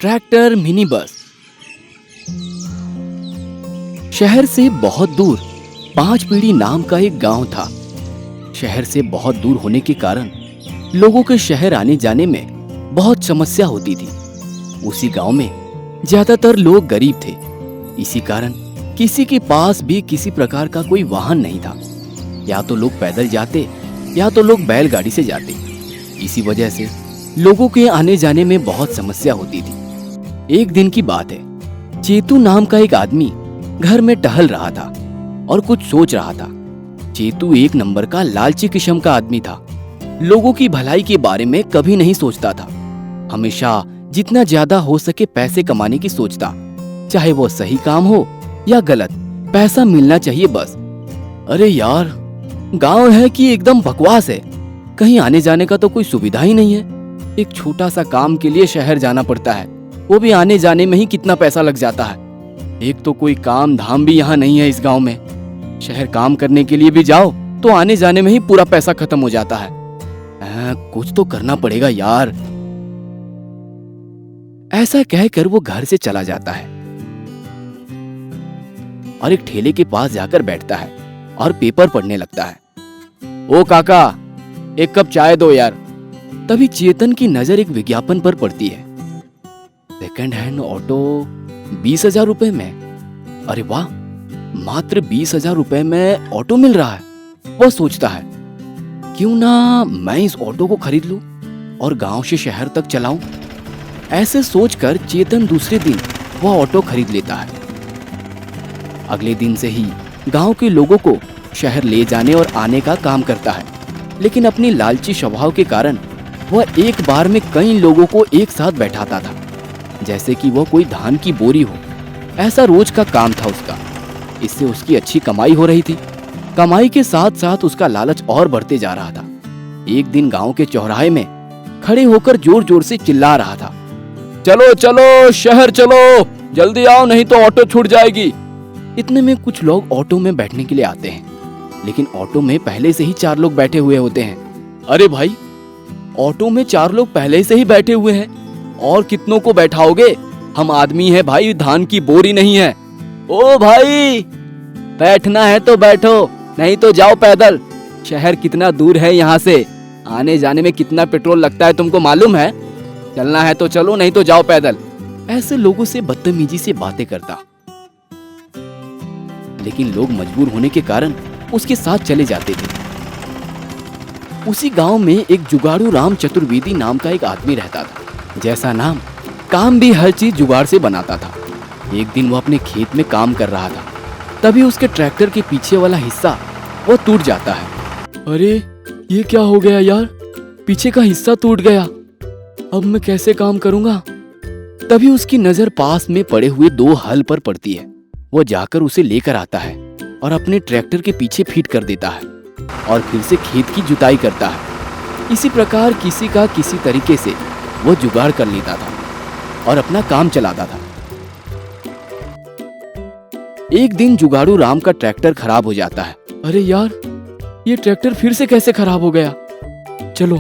Tractor mini bus. शहर से बहुत दूर 5 पीढ़ी नाम का एक गांव था। शहर से बहुत दूर होने के कारण लोगों के शहर आने जाने में बहुत समस्या होती थी। उसी गांव में ज्यादातर लोग गरीब थे। इसी कारण किसी के पास भी किसी प्रकार का कोई वाहन नहीं था। या तो लोग पैदल जाते या तो लोग बैलगाड़ी से जाते। इसी वजह से लोगों के आने जाने में बहुत समस्या होती थी। एक दिन की बात है, चेतू नाम का एक आदमी घर में टहल रहा था और कुछ सोच रहा था। चेतू एक नंबर का लालची किस्म का आदमी था। लोगों की भलाई के बारे में कभी नहीं सोचता था। हमेशा जितना ज्यादा हो सके पैसे कमाने की सोचता, चाहे वो सही काम हो या गलत, पैसा मिलना चाहिए बस। अरे यार, गांव है कि एकदम बकवास है। कहीं आने जाने का तो कोई सुविधा ही नहीं है। एक छोटा सा काम के लिए शहर जाना पड़ता है, वो भी आने जाने में ही कितना पैसा लग जाता है। एक तो कोई काम धाम भी यहाँ नहीं है इस गांव में। शहर काम करने के लिए भी जाओ तो आने जाने में ही पूरा पैसा खत्म हो जाता है। कुछ तो करना पड़ेगा यार। ऐसा कहकर वो घर से चला जाता है और एक ठेले के पास जाकर बैठता है और पेपर पढ़ने लगता है। ओ काका, एक कप चाय दो यार। तभी चेतन की नजर एक विज्ञापन पर पड़ती है। सेकंड हैंड ऑटो 20,000 रुपए में। अरे वाह, मात्र 20,000 रुपए में ऑटो मिल रहा है। वह सोचता है, क्यों ना मैं इस ऑटो को खरीद लूं और गांव से शहर तक चलाऊं। ऐसे सोचकर चेतन दूसरे दिन वह ऑटो खरीद लेता है। अगले दिन से ही गांव के लोगों को शहर ले जाने और आने का काम करता है। लेकिन अपनी लालची स्वभाव के कारण वह एक बार में कई लोगों को एक साथ बैठाता था, जैसे कि वह कोई धान की बोरी हो। ऐसा रोज का काम था उसका। इससे उसकी अच्छी कमाई हो रही थी। कमाई के साथ साथ उसका लालच और बढ़ते जा रहा था। एक दिन गांव के चौराहे में खड़े होकर जोर जोर से चिल्ला रहा था, चलो चलो शहर चलो, जल्दी आओ नहीं तो ऑटो छूट जाएगी। इतने में कुछ लोग ऑटो में बैठने के लिए आते हैं, लेकिन ऑटो में पहले से ही 4 लोग बैठे हुए होते हैं। अरे भाई, ऑटो में 4 लोग पहले से ही बैठे हुए हैं और कितनों को बैठाओगे? हम आदमी है भाई, धान की बोरी नहीं है। ओ भाई, बैठना है तो बैठो, नहीं तो जाओ पैदल। शहर कितना दूर है यहाँ से, आने जाने में कितना पेट्रोल लगता है तुमको मालूम है? चलना है तो चलो, नहीं तो जाओ पैदल। ऐसे लोगों से बदतमीजी से बातें करता, लेकिन लोग मजबूर होने के कारण उसके साथ चले जाते थे। उसी गांव में एक जुगाड़ू राम चतुर्वेदी नाम का एक आदमी रहता था। जैसा नाम, काम भी हर चीज जुगाड़ से बनाता था। एक दिन वो अपने खेत में काम कर रहा था, तभी उसके ट्रैक्टर के पीछे वाला हिस्सा वो टूट जाता है। अरे ये क्या हो गया यार, पीछे का हिस्सा टूट गया। अब मैं कैसे काम करूंगा? तभी उसकी नजर पास में पड़े हुए 2 हल पर पड़ती है। वो जाकर उसे लेकर आता है और अपने ट्रैक्टर के पीछे फिट कर देता है और फिर से खेत की जुताई करता है। इसी प्रकार किसी का किसी तरीके से वो जुगाड़ कर लेता था और अपना काम चलाता था। एक दिन जुगाड़ू राम का ट्रैक्टर खराब हो जाता है। अरे यार, ये ट्रैक्टर फिर से कैसे खराब हो गया? चलो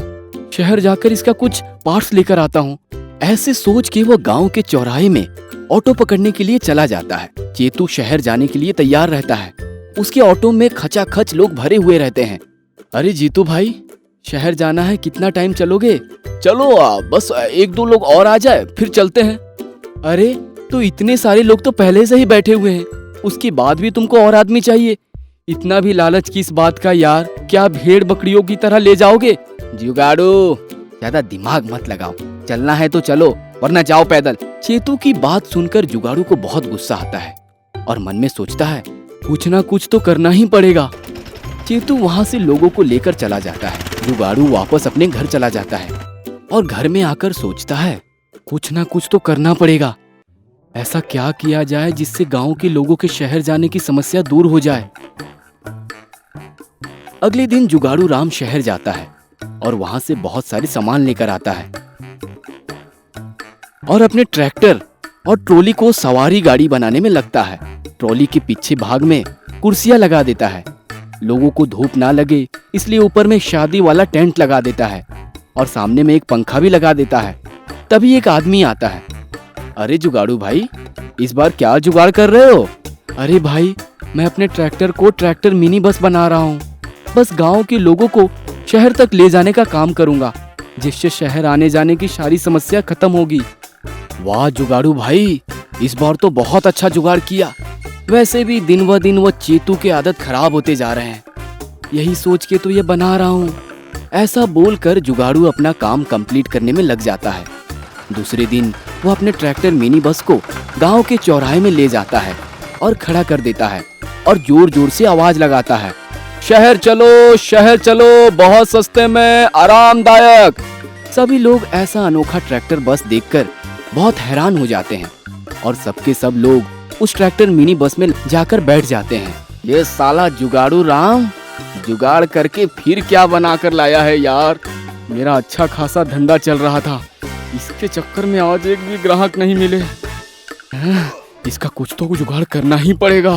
शहर जाकर इसका कुछ पार्ट्स लेकर आता हूँ। ऐसे सोच के वो गांव के चौराहे में ऑटो पकड़ने के लिए चला जाता है। चेतू शहर जाने के लिए तैयार रहता है। उसके ऑटो में खचाखच लोग भरे हुए रहते हैं। अरे जीतू भाई, शहर जाना है, कितना टाइम चलोगे? चलो बस 1-2 लोग और आ जाए फिर चलते हैं। अरे तो इतने सारे लोग तो पहले से ही बैठे हुए हैं, उसके बाद भी तुमको और आदमी चाहिए? इतना भी लालच किस बात का यार? क्या भेड़ बकरियों की तरह ले जाओगे? जुगाड़ू, ज्यादा दिमाग मत लगाओ, चलना है तो चलो वरना जाओ पैदल। चेतू की बात सुनकर जुगाड़ू को बहुत गुस्सा आता है और मन में सोचता है, कुछ ना कुछ तो करना ही पड़ेगा। चेतू वहां से लोगों को लेकर चला जाता है। जुगाड़ू वापस अपने घर चला जाता है और घर में आकर सोचता है, कुछ ना कुछ तो करना पड़ेगा। ऐसा क्या किया जाए जिससे गांव के लोगों के शहर जाने की समस्या दूर हो जाए। अगले दिन जुगाड़ू राम शहर जाता है और वहां से बहुत सारे सामान लेकर आता है और अपने ट्रैक्टर और ट्रॉली को सवारी गाड़ी बनाने में लगता है। ट्रॉली के पीछे भाग में कुर्सियां लगा देता है। लोगों को धूप ना लगे इसलिए ऊपर में शादी वाला टेंट लगा देता है और सामने में एक पंखा भी लगा देता है। तभी एक आदमी आता है अरे जुगाड़ू भाई, इस बार क्या जुगाड़ कर रहे हो? अरे भाई, मैं अपने ट्रैक्टर को ट्रैक्टर मिनी बस बना रहा हूँ। बस गांव के लोगों को शहर तक ले जाने का काम करूंगा, जिससे शहर आने जाने की सारी समस्या खत्म होगी। वाह जुगाड़ू भाई, इस बार तो बहुत अच्छा जुगाड़ किया। वैसे भी दिन व दिन वो चेतू के आदत खराब होते जा रहे हैं, यही सोच के तो ये बना रहा हूँ। ऐसा बोलकर जुगाड़ू अपना काम कंप्लीट करने में लग जाता है। दूसरे दिन वो अपने ट्रैक्टर मिनी बस को गांव के चौराहे में ले जाता है और खड़ा कर देता है और जोर जोर से आवाज लगाता है, शहर चलो, बहुत सस्ते में आरामदायक। सभी लोग ऐसा अनोखा ट्रैक्टर बस देखकर बहुत हैरान हो जाते हैं और सबके सब लोग उस ट्रैक्टर मिनी बस में जाकर बैठ जाते हैं। ये साला जुगाड़ू राम जुगाड़ करके फिर क्या बना कर लाया है यार। मेरा अच्छा खासा धंधा चल रहा था, इसके चक्कर में आज एक भी ग्राहक नहीं मिले। इसका कुछ तो जुगाड़ करना ही पड़ेगा।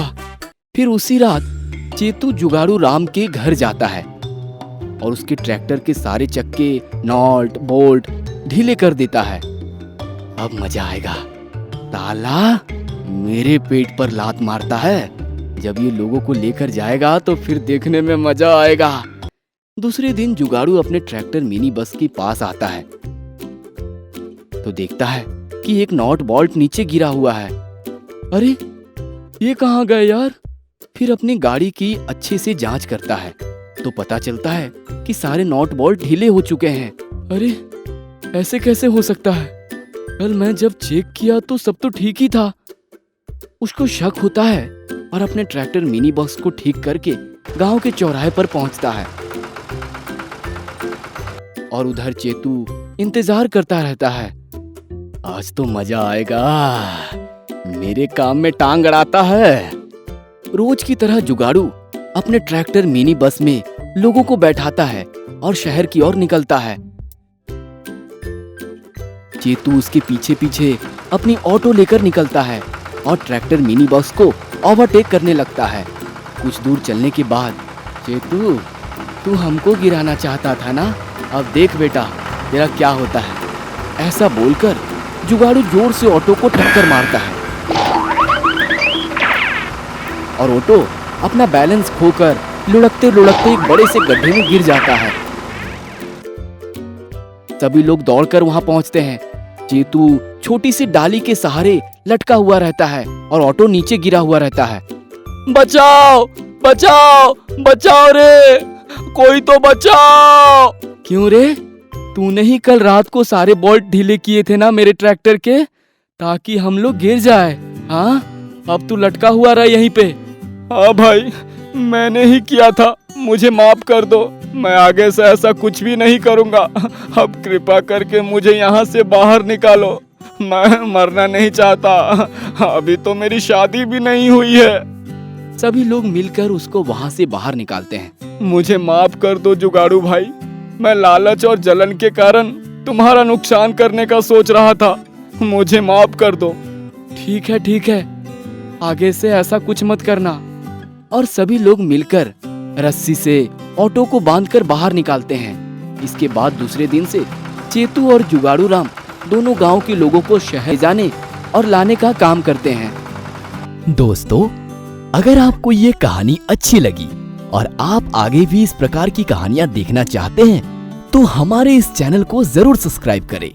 फिर उसी रात चेतू जुगाड़ू राम के घर जाता है और उसके ट्रैक्टर के सारे चक्के, नॉट, बोल्ट ढीले कर देता है। अब मजा आएगा। ताला मेरे पेट पर लात मारता है, जब ये लोगों को लेकर जाएगा तो फिर देखने में मजा आएगा। दूसरे दिन जुगाड़ू अपने ट्रैक्टर मिनी बस के पास आता है तो देखता है कि एक नॉट बोल्ट नीचे गिरा हुआ है। अरे ये कहाँ गए यार? फिर अपनी गाड़ी की अच्छे से जांच करता है तो पता चलता है कि सारे नॉट बोल्ट ढीले हो चुके हैं। अरे ऐसे कैसे हो सकता है? कल मैं जब चेक किया तो सब तो ठीक ही था। उसको शक होता है और अपने ट्रैक्टर मिनी बस को ठीक करके गांव के चौराहे पर पहुंचता है और उधर चेतू इंतजार करता रहता है। आज तो मजा आएगा, मेरे काम में टांग अड़ाता है। रोज की तरह जुगाड़ू अपने ट्रैक्टर मिनी बस में लोगों को बैठाता है और शहर की ओर निकलता है। चेतू उसके पीछे पीछे अपनी ऑटो लेकर निकलता है और ट्रैक्टर मिनी बस को ओवरटेक करने लगता है। कुछ दूर चलने के बाद, चेतू तू हमको गिराना चाहता था ना, अब देख बेटा तेरा क्या होता है। ऐसा बोलकर जुगाड़ू जोर से ऑटो को टक्कर मारता है और ऑटो अपना बैलेंस खोकर लुढ़कते लुढ़कते एक बड़े से गड्ढे में गिर जाता है। सभी लोग दौड़कर वहां पहुंचते हैं। चेतू छोटी सी डाली के सहारे लटका हुआ रहता है और ऑटो नीचे गिरा हुआ रहता है। बचाओ बचाओ बचाओ रे, कोई तो बचाओ। क्यों रे, तूने ही कल रात को सारे बोल्ट ढीले किए थे ना मेरे ट्रैक्टर के, ताकि हम लोग गिर जाए। हाँ, अब तू लटका हुआ रहा यहीं पे। हाँ भाई, मैंने ही किया था, मुझे माफ कर दो। मैं आगे से ऐसा कुछ भी नहीं करूंगा। अब कृपा करके मुझे यहाँ से बाहर निकालो, मैं मरना नहीं चाहता। अभी तो मेरी शादी भी नहीं हुई है। सभी लोग मिलकर उसको वहाँ से बाहर निकालते हैं। मुझे माफ कर दो जुगाड़ू भाई, मैं लालच और जलन के कारण तुम्हारा नुकसान करने का सोच रहा था, मुझे माफ कर दो। ठीक है, आगे से ऐसा कुछ मत करना। और सभी लोग मिलकर रस्सी से ऑटो को बांधकर बाहर निकालते हैं। इसके बाद दूसरे दिन से चेतू और जुगाड़ू राम दोनों गांव के लोगों को शहर जाने और लाने का काम करते हैं। दोस्तों, अगर आपको ये कहानी अच्छी लगी और आप आगे भी इस प्रकार की कहानियां देखना चाहते हैं तो हमारे इस चैनल को जरूर सब्सक्राइब करें